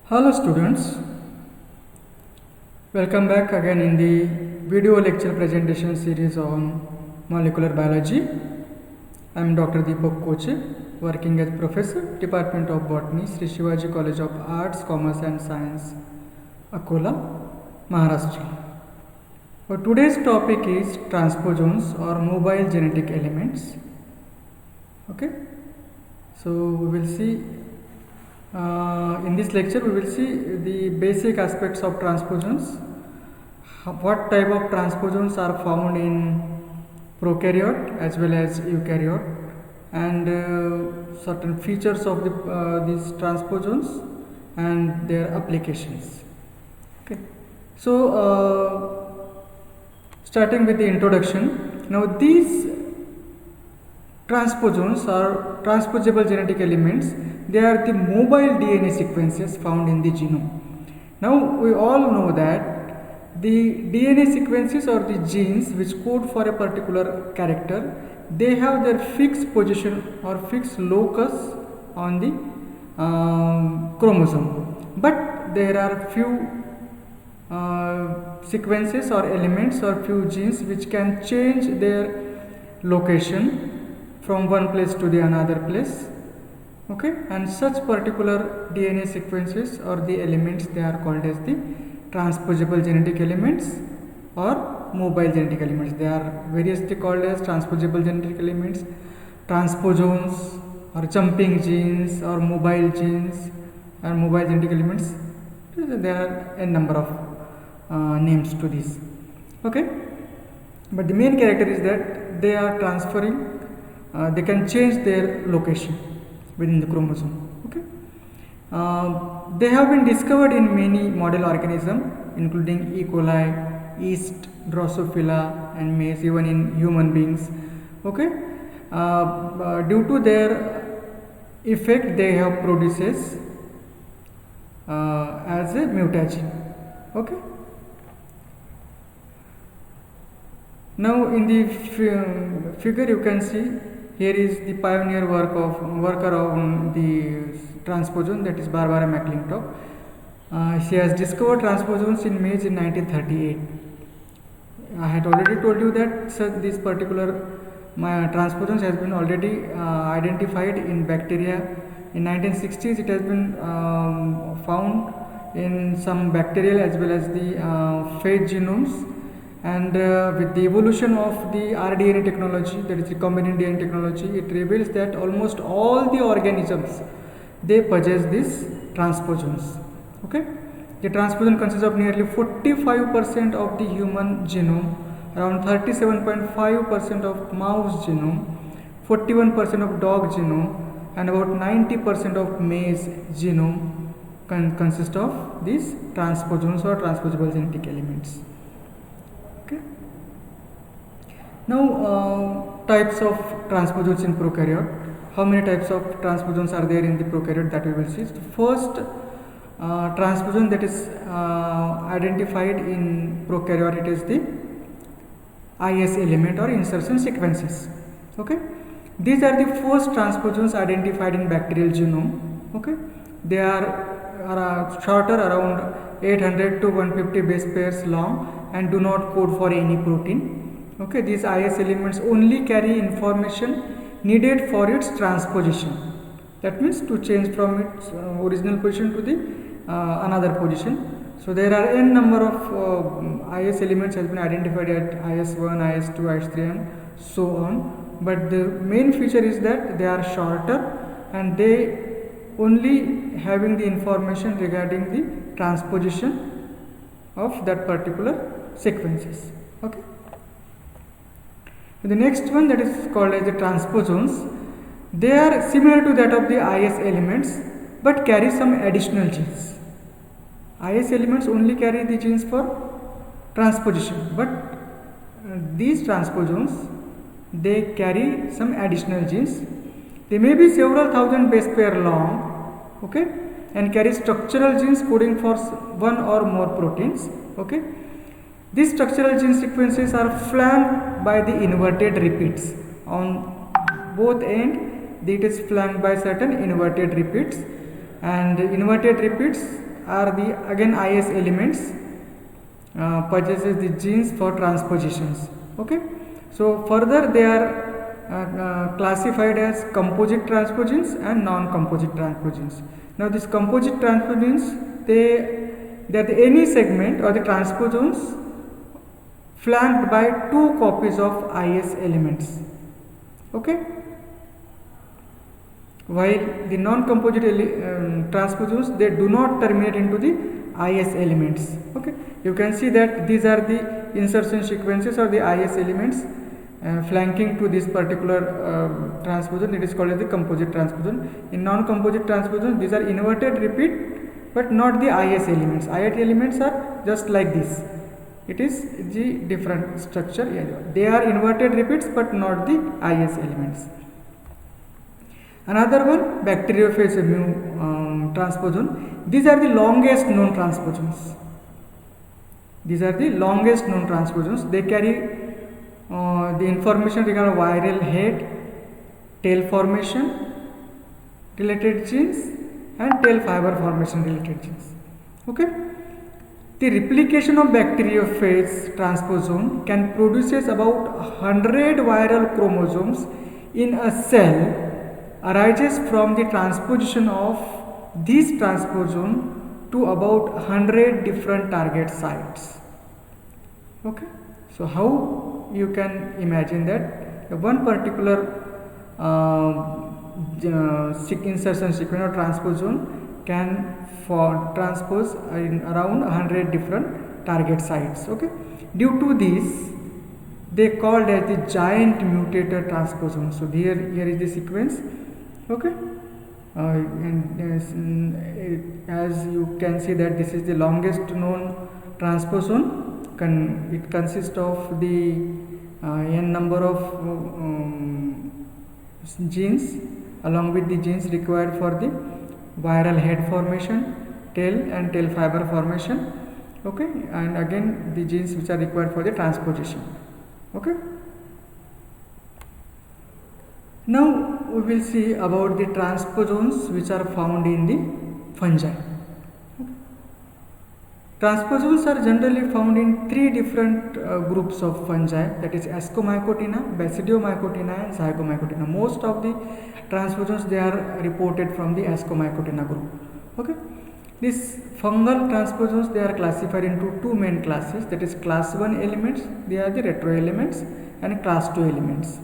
Hello students, welcome back again in the video lecture presentation series on molecular biology. I am Dr. Deepak Koche, working as Professor, Department of Botany, Sri Shivaji College of Arts, Commerce and Science, Akola, Maharashtra. So today's topic is transposons or mobile genetic elements. Okay, so we will see in this lecture we will see the basic aspects of transposons, what type of transposons are found in prokaryote as well as eukaryote, and certain features of these transposons and their applications. Okay, so starting with the introduction. Now these transposons are transposable genetic elements. They are the mobile DNA sequences found in the genome. Now we all know that the DNA sequences or the genes which code for a particular character, they have their fixed position or fixed locus on the chromosome. But there are few sequences or elements or few genes which can change their location from one place to the another place. Okay, and such particular DNA sequences or the elements, they are called as the transposable genetic elements or mobile genetic elements. They are variously called as transposable genetic elements, transposons or jumping genes or mobile genes or mobile genetic elements. There are a number of names to these. Okay, but the main character is that they are transferring, they can change their location within the chromosome. Okay, they have been discovered in many model organisms, including E. coli, yeast, Drosophila, and maize, even in human beings. Okay, due to their effect, they have produces as a mutagen. Okay. Now in the figure you can see, here is the pioneer worker on the transposon, that is Barbara McClintock. She has discovered transposons in maize in 1938. I had already told you that this particular transposons has been already identified in bacteria. In 1960s, it has been found in some bacterial as well as the phage genomes. And with the evolution of the rDNA technology, that is recombinant DNA technology, it reveals that almost all the organisms, they possess these transposons. Okay, the transposon consists of nearly 45% of the human genome, around 37.5% of mouse genome, 41% of dog genome, and about 90% of maize genome consist of these transposons or transposable genetic elements. Okay. Now types of transposons in prokaryote. How many types of transposons are there in the prokaryote, that we will see. The first transposon that is identified in prokaryote, it is the IS element or insertion sequences. Okay, these are the first transposons identified in bacterial genome. Okay, they are shorter, around 800 to 150 base pairs long, and do not code for any protein. Okay, these IS elements only carry information needed for its transposition. That means to change from its original position to the another position. So there are n number of IS elements has been identified at IS1, IS2, IS3, and so on. But the main feature is that they are shorter and they only having the information regarding the transposition of that particular sequences. Okay. The next one, that is called as the transposons. They are similar to that of the IS elements, but carry some additional genes. IS elements only carry the genes for transposition, but these transposons, they carry some additional genes. They may be several thousand base pair long, okay, and carry structural genes coding for one or more proteins. Okay, these structural gene sequences are flanked by the inverted repeats on both ends. It is flanked by certain inverted repeats, and inverted repeats are the again IS elements possesses the genes for transpositions. Okay, so further they are classified as composite transposons and non-composite transposons. Now these composite transposons, they are the any segment or the transposons flanked by 2 copies of IS elements. Okay, while the non-composite transposons, they do not terminate into the IS elements. Okay, you can see that these are the insertion sequences or the IS elements flanking to this particular transposon. It is called as the composite transposon. In non-composite transposon, these are inverted repeat but not the IS elements. IS elements are just like this. It is the different structure. They are inverted repeats but not the IS elements. Another one, bacteriophage mu transposon. These are the longest known transposons. These are the longest known transposons. They carry the information regarding viral head, tail formation related genes and tail fiber formation related genes. Okay. The replication of bacteriophage transposon can produce about 100 viral chromosomes in a cell arises from the transposition of this transposon to about 100 different target sites. Okay, so how you can imagine that one particular insertion sequence or transposon can transpose in around 100 different target sites. Okay, due to this they called as the giant mutator transposon. So here is the sequence. Okay, and as you can see that this is the longest known transposon. It consists of the n number of genes along with the genes required for the viral head formation, tail and tail fiber formation. Okay, and again the genes which are required for the transposition. Okay. Now we will see about the transposons which are found in the fungi. Okay. Transposons are generally found in 3 different groups of fungi, that is Ascomycotina, Basidiomycotina and Zygomycotina. Most of the transposons they are reported from the Ascomycotina group. Okay. These fungal transposons they are classified into 2 main classes, that is class 1 elements, they are the retro elements, and class 2 elements.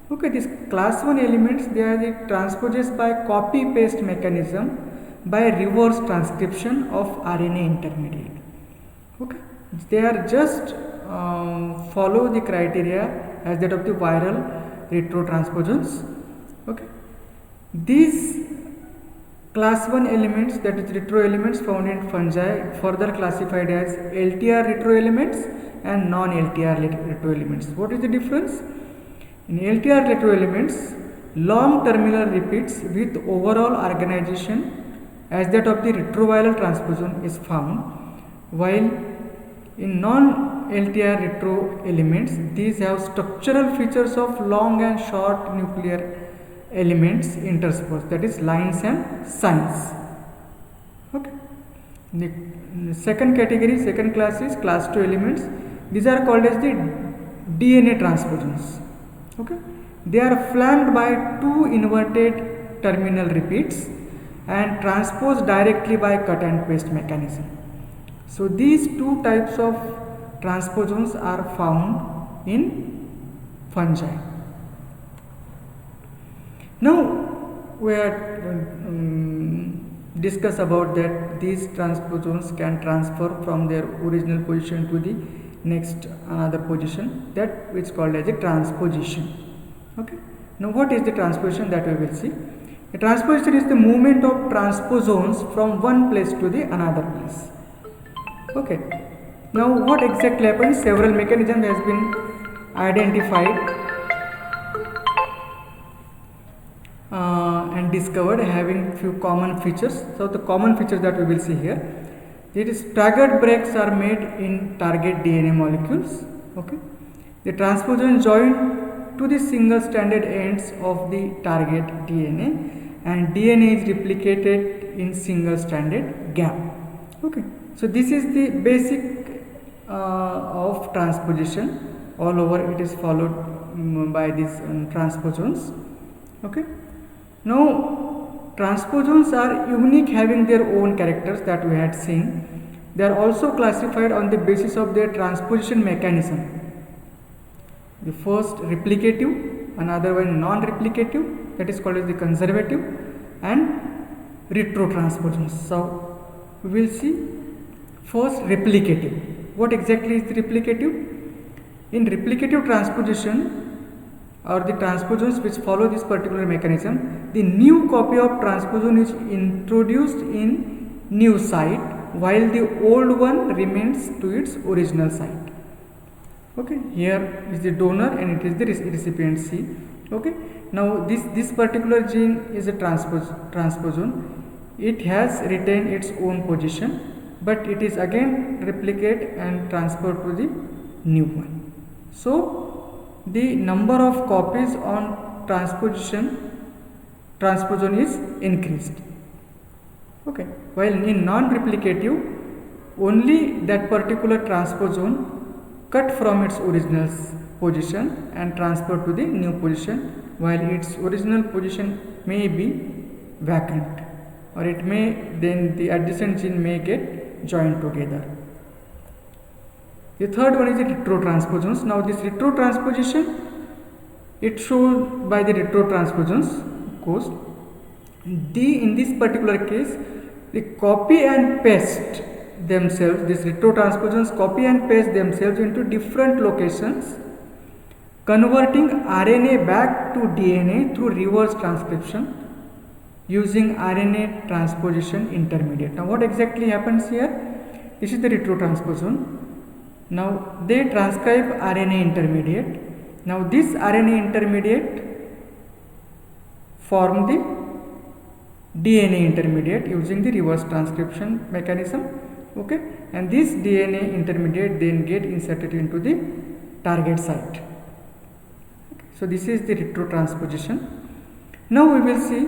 Okay, these class 1 elements they are the transposes by copy paste mechanism by reverse transcription of RNA intermediate. Okay, they are just follow the criteria as that of the viral retrotransposons. Okay, these class 1 elements, that is retro elements found in fungi, further classified as LTR retro elements and non-LTR retro elements. What is the difference? In LTR retro elements, long terminal repeats with overall organization as that of the retroviral transposon is found, while in non-LTR retro elements, these have structural features of long and short nuclear elements interspersed, that is lines and signs. Okay. The second category, second class is class 2 elements. These are called as the DNA transposons. Okay, they are flanked by 2 inverted terminal repeats and transposed directly by cut and paste mechanism. So these 2 types of transposons are found in fungi. Now we are discuss about that these transposons can transfer from their original position to the next another position, that is called as a transposition. Okay. Now what is the transposition, that we will see. A transposition is the movement of transposons from one place to the another place. Okay. Now what exactly happens? Several mechanisms has been identified and discovered having few common features. So the common features that we will see here. It is staggered breaks are made in target DNA molecules. Okay. The transposon joined to the single stranded ends of the target DNA and DNA is replicated in single stranded gap. Okay, so this is the basic of transposition. All over it is followed by these transposons. Okay, now transposons are unique, having their own characters that we had seen. They are also classified on the basis of their transposition mechanism. The first replicative, another one non-replicative, that is called as the conservative, and retrotransposons. So we will see first replicative. What exactly is the replicative? In replicative transposition, or the transposons which follow this particular mechanism, the new copy of transposon is introduced in new site while the old one remains to its original site. Okay, here is the donor and it is the recipient C. Okay, now this particular gene is a transposon. It has retained its own position, but it is again replicate and transferred to the new one. So the number of copies on transposon is increased. Okay, while in non-replicative, only that particular transposon cut from its original position and transferred to the new position, while its original position may be vacant, or it may then the adjacent gene may get joined together. The third one is the retrotransposons. Now this retrotransposition, it shown by the retrotransposons, of course. In this particular case, the copy and paste themselves, these retrotransposons copy and paste themselves into different locations, converting RNA back to DNA through reverse transcription using RNA transposition intermediate. Now what exactly happens here? This is the retrotransposon. Now they transcribe RNA intermediate. Now this RNA intermediate form the DNA intermediate using the reverse transcription mechanism. Okay, and this DNA intermediate then get inserted into the target site. Okay. So this is the retrotransposition. Now we will see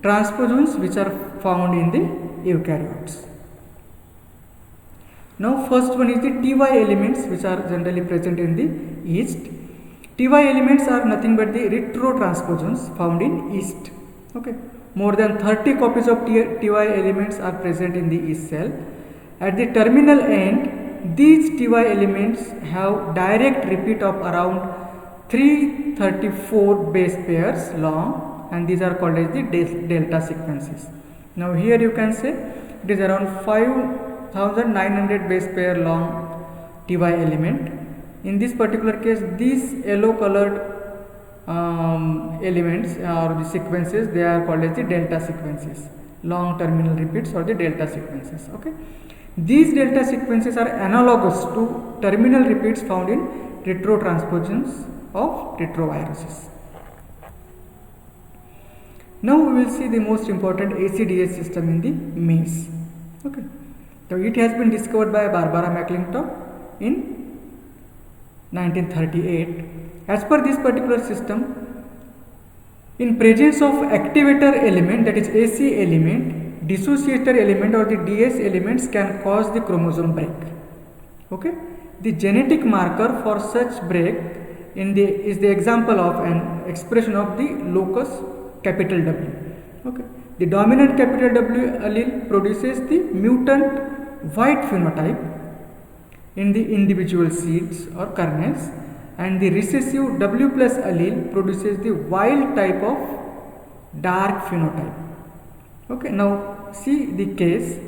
transposons which are found in the eukaryotes. Now first one is the TY elements which are generally present in the yeast. TY elements are nothing but the retrotransposons found in yeast. Okay, more than 30 copies of TY elements are present in the yeast cell. At the terminal end, these TY elements have direct repeat of around 334 base pairs long, and these are called as the delta sequences. Now here you can say it is around 5900 base pair long TY element. In this particular case, these yellow colored elements or the sequences, they are called as the delta sequences, long terminal repeats or the delta sequences. Okay, these delta sequences are analogous to terminal repeats found in retrotransposons of retroviruses. Now we will see the most important ACDS system in the maize. Okay, so it has been discovered by Barbara McClintock in 1938. As per this particular system, in presence of activator element, that is AC element, dissociator element or the DS elements can cause the chromosome break. Okay, the genetic marker for such break is the example of an expression of the locus capital W. Okay, the dominant capital W allele produces the mutant white phenotype in the individual seeds or kernels, and the recessive W plus allele produces the wild type of dark phenotype. Okay, now see the case.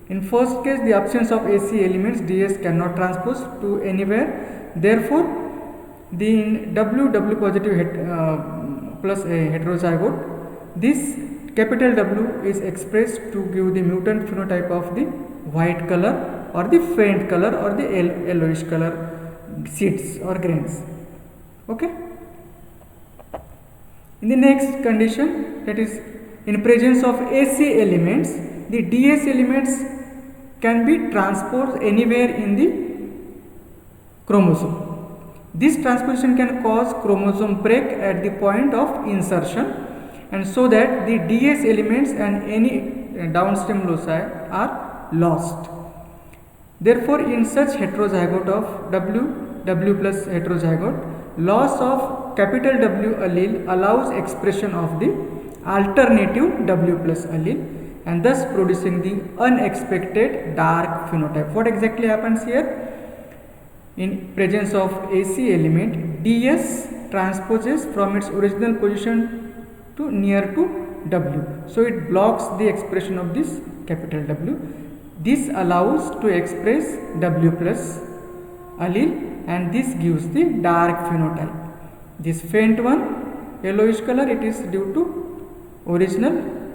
In first case, the absence of AC elements, DS cannot transpose to anywhere. Therefore, the W positive plus a heterozygote, this capital W is expressed to give the mutant phenotype of the white color or the faint color or the yellowish color seeds or grains. Okay. In the next condition, that is in presence of AC elements, the DS elements can be transposed anywhere in the chromosome. This transposition can cause chromosome break at the point of insertion, and so that the DS elements and any downstream loci are lost. Therefore, in such heterozygote of W plus heterozygote, loss of capital W allele allows expression of the alternative W plus allele and thus producing the unexpected dark phenotype. What exactly happens here? In presence of AC element, DS transposes from its original position to near to W. So it blocks the expression of this capital W. This allows to express W plus allele and this gives the dark phenotype. This faint one, yellowish color, it is due to original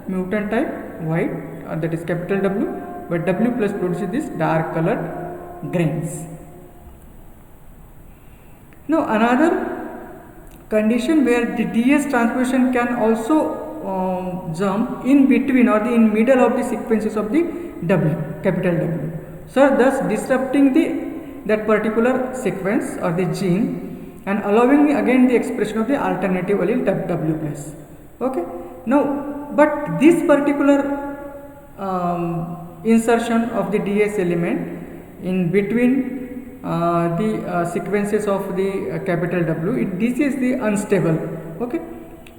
mutant type white, that is capital W, but W plus produces this dark colored grains. Now another condition where the DS transposition can also jump in between or in middle of the sequences of the W, capital W. So thus disrupting that particular sequence or the gene and allowing again the expression of the alternative allele W plus. Okay. Now, but this particular insertion of the DS element in between the sequences of the capital W, this is the unstable. Okay.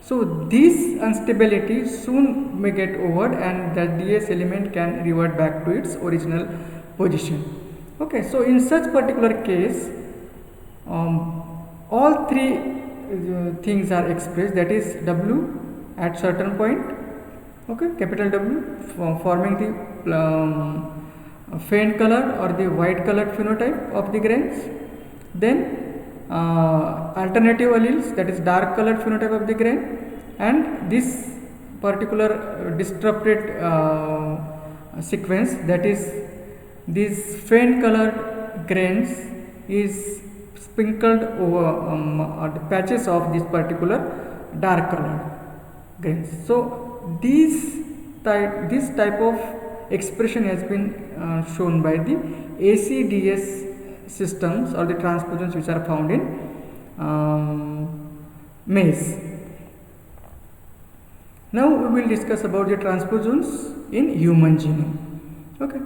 So this instability soon may get over and the DS element can revert back to its original position. Okay. So in such particular case, all three things are expressed, that is W at certain point, okay, capital W forming the faint color or the white colored phenotype of the grains, then alternative alleles, that is dark colored phenotype of the grain, and this particular disrupted sequence, that is these faint colored grains is sprinkled over the patches of this particular dark colored grains. So this type of expression has been shown by the ACDS systems or the transposons which are found in maize. Now we will discuss about the transposons in human genome. Okay.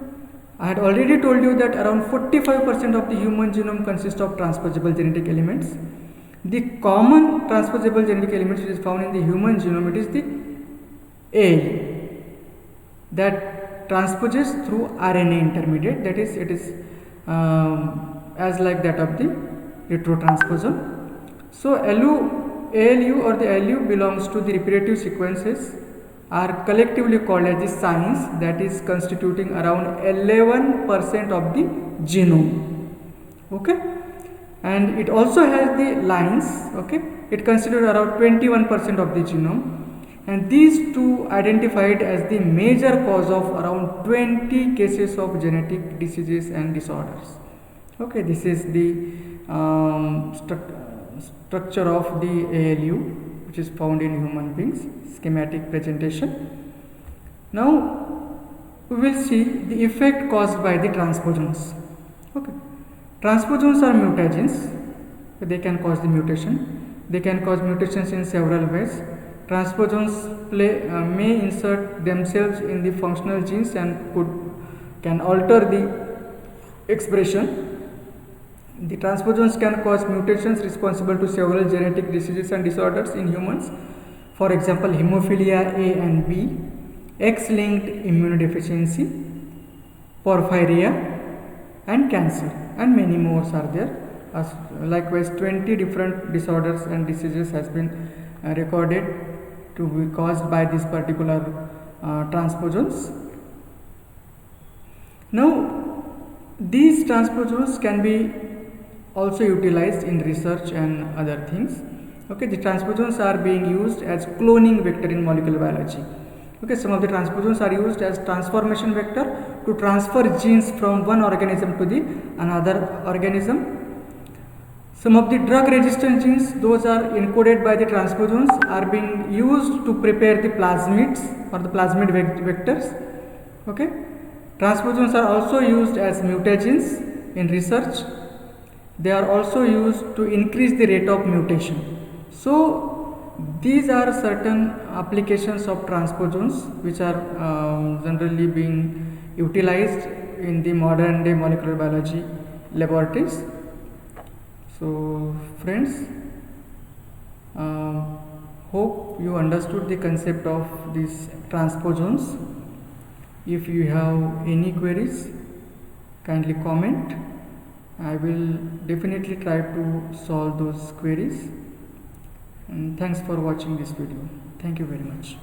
I had already told you that around 45% of the human genome consists of transposable genetic elements. The common transposable genetic elements which is found in the human genome, it is the A that transposes through RNA intermediate, that is it is as like that of the retrotransposon. So ALU or the ALU belongs to the repetitive sequences are collectively called as the signs, that is constituting around 11% of the genome. Okay. And it also has the lines, okay, it constitutes around 21% of the genome, and these two identified as the major cause of around 20 cases of genetic diseases and disorders. Okay, this is the structure of the ALU which is found in human beings, schematic presentation. Now we will see the effect caused by the transposons. Okay. Transposons are mutagens, they can cause the mutation. They can cause mutations in several ways. Transposons may insert themselves in the functional genes and can alter the expression. The transposons can cause mutations responsible to several genetic diseases and disorders in humans. For example, hemophilia A and B, X-linked immunodeficiency, porphyria, and cancer, and many more are there. Likewise, 20 different disorders and diseases has been recorded to be caused by this particular transposons. Now, these transposons can be also utilized in research and other things. Okay, the transposons are being used as cloning vector in molecular biology. Okay, some of the transposons are used as transformation vector to transfer genes from one organism to the another organism. Some of the drug resistant genes, those are encoded by the transposons, are being used to prepare the plasmids or the plasmid vectors. Okay, transposons are also used as mutagens in research. They are also used to increase the rate of mutation. So these are certain applications of transposons which are generally being utilized in the modern day molecular biology laboratories. So friends, hope you understood the concept of these transposons. If you have any queries, kindly comment. I will definitely try to solve those queries. And thanks for watching this video. Thank you very much.